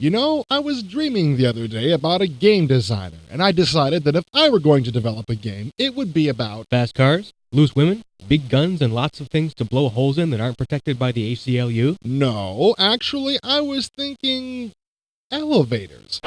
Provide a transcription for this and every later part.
You know, I was dreaming the other day about a game designer, and I decided that if I were going to develop a game, it would be about Fast cars, loose women, big guns, and lots of things to blow holes in that aren't protected by the ACLU? No, actually, I was thinking elevators.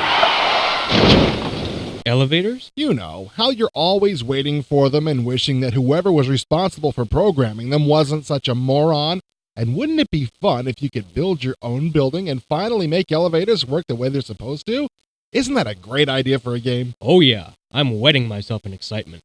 Elevators? You know, how you're always waiting for them and wishing that whoever was responsible for programming them wasn't such a moron. And wouldn't it be fun if you could build your own building and finally make elevators work the way they're supposed to? Isn't that a great idea for a game? Oh yeah, I'm wetting myself in excitement.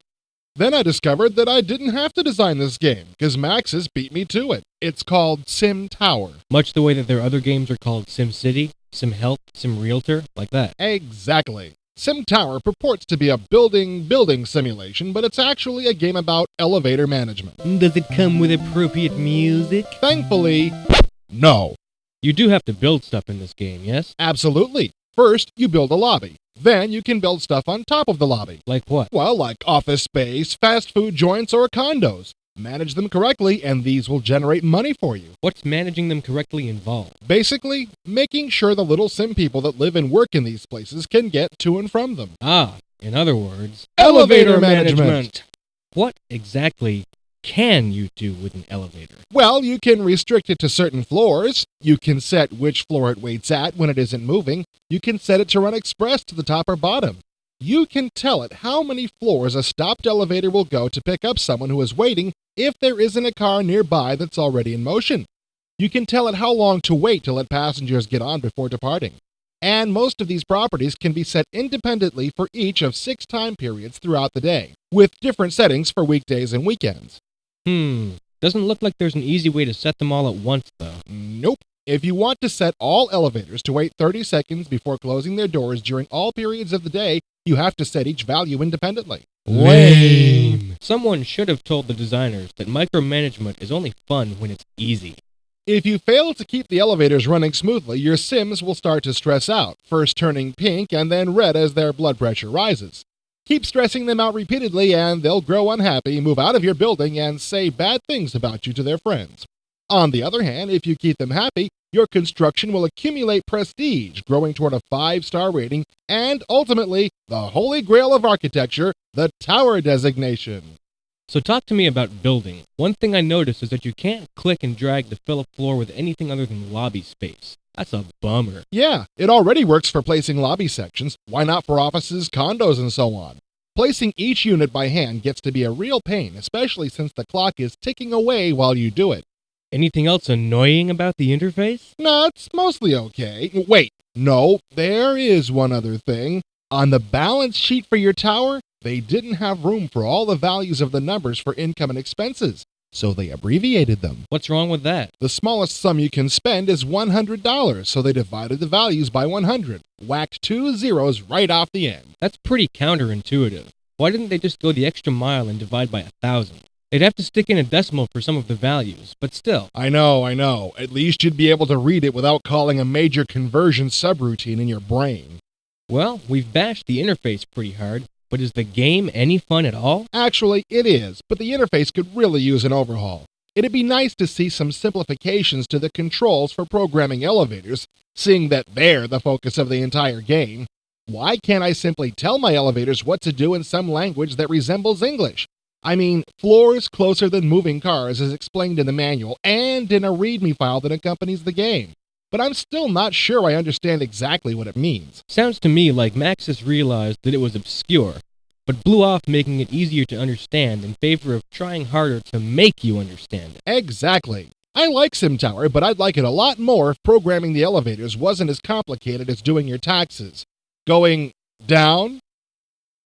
Then I discovered that I didn't have to design this game, because Maxis beat me to it. It's called Simtower. Much the way that their other games are called SimCity, SimHealth, SimRealtor, like that. Exactly. Simtower purports to be a building simulation, but it's actually a game about elevator management. Does it come with appropriate music? Thankfully, no. You do have to build stuff in this game, yes? Absolutely. First, you build a lobby. Then you can build stuff on top of the lobby. Like what? Well, like office space, fast food joints, or condos. Manage them correctly, and these will generate money for you. What's managing them correctly involved? Basically, making sure the little sim people that live and work in these places can get to and from them. Ah, in other words, Elevator management. What exactly can you do with an elevator? Well, you can restrict it to certain floors. You can set which floor it waits at when it isn't moving. You can set it to run express to the top or bottom. You can tell it how many floors a stopped elevator will go to pick up someone who is waiting if there isn't a car nearby that's already in motion. You can tell it how long to wait to let passengers get on before departing. And most of these properties can be set independently for each of 6 time periods throughout the day, with different settings for weekdays and weekends. Doesn't look like there's an easy way to set them all at once, though. Nope. If you want to set all elevators to wait 30 seconds before closing their doors during all periods of the day, you have to set each value independently. Lame. Someone should have told the designers that micromanagement is only fun when it's easy. If you fail to keep the elevators running smoothly, your Sims will start to stress out, first turning pink and then red as their blood pressure rises. Keep stressing them out repeatedly and they'll grow unhappy, move out of your building, and say bad things about you to their friends. On the other hand, if you keep them happy, your construction will accumulate prestige, growing toward a 5-star rating, and ultimately, the holy grail of architecture, the tower designation. So talk to me about building. One thing I noticed is that you can't click and drag to fill a floor with anything other than lobby space. That's a bummer. Yeah, it already works for placing lobby sections. Why not for offices, condos, and so on? Placing each unit by hand gets to be a real pain, especially since the clock is ticking away while you do it. Anything else annoying about the interface? No, it's mostly okay. Wait, no, there is one other thing. On the balance sheet for your tower, they didn't have room for all the values of the numbers for income and expenses, so they abbreviated them. What's wrong with that? The smallest sum you can spend is $100, so they divided the values by 100, whacked 2 zeros right off the end. That's pretty counterintuitive. Why didn't they just go the extra mile and divide by 1,000? They'd have to stick in a decimal for some of the values, but still. I know. At least you'd be able to read it without calling a major conversion subroutine in your brain. Well, we've bashed the interface pretty hard, but is the game any fun at all? Actually, it is, but the interface could really use an overhaul. It'd be nice to see some simplifications to the controls for programming elevators, seeing that they're the focus of the entire game. Why can't I simply tell my elevators what to do in some language that resembles English? I mean, floors closer than moving cars is explained in the manual and in a README file that accompanies the game. But I'm still not sure I understand exactly what it means. Sounds to me like Maxis realized that it was obscure, but blew off making it easier to understand in favor of trying harder to make you understand it. Exactly. I like Simtower, but I'd like it a lot more if programming the elevators wasn't as complicated as doing your taxes. Going down,